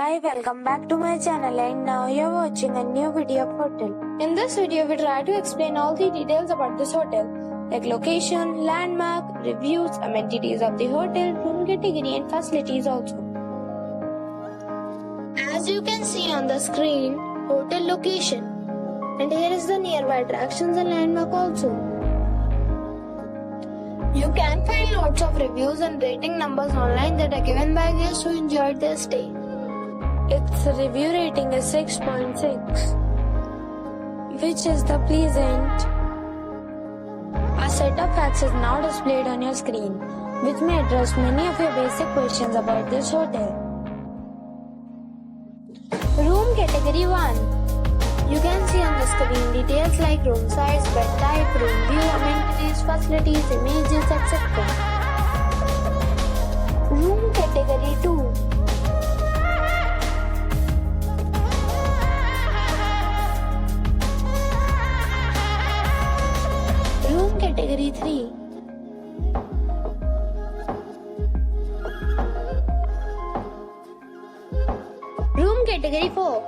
Hi, welcome back to my channel, and now you're watching a new video of hotel. In this video, we try to explain all the details about this hotel, like location, landmark, reviews, amenities of the hotel, room category and facilities also. As you can see on the screen, hotel location, and here is the nearby attractions and landmark also. You can find lots of reviews and rating numbers online that are given by guests who enjoyed their stay. Its review rating is 6.6, which is the pleasant. A set of facts is now displayed on your screen, which may address many of your basic questions about this hotel. Room category 1. You can see on the screen details like room size, bed type, room view, amenities, facilities, images, etc. Room category 2. Room category 3. Room category 4.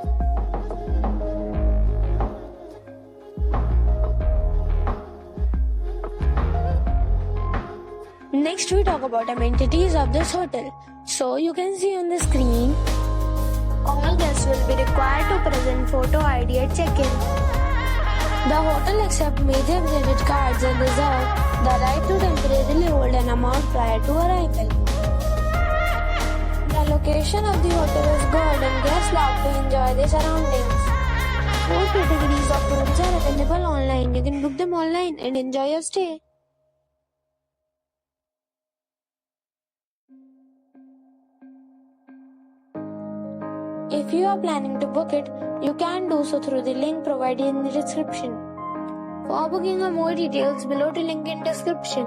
Next we talk about amenities of this hotel. So you can see on the screen, all guests will be required to present photo ID at check-in. The hotel accepts major credit cards and reserves the right to temporarily hold an amount prior to arrival. The location of the hotel is good and guests love to enjoy the surroundings. 4 categories of rooms are available online. You can book them online and enjoy your stay. If you are planning to book it, you can do so through the link provided in the description. For booking or more details, below the link in description.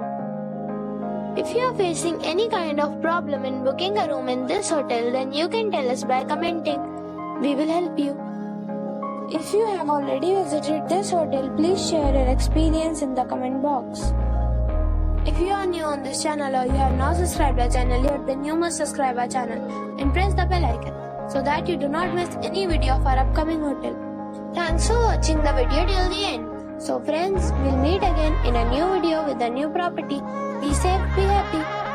If you are facing any kind of problem in booking a room in this hotel, then you can tell us by commenting. We will help you. If you have already visited this hotel, please share your experience in the comment box. If you are new on this channel or you have not subscribed our channel yet, then you must subscribe our channel and press the bell icon, so that you do not miss any video of our upcoming hotel. Thanks for watching the video till the end. So friends, we'll meet again in a new video with a new property. Be safe, be happy.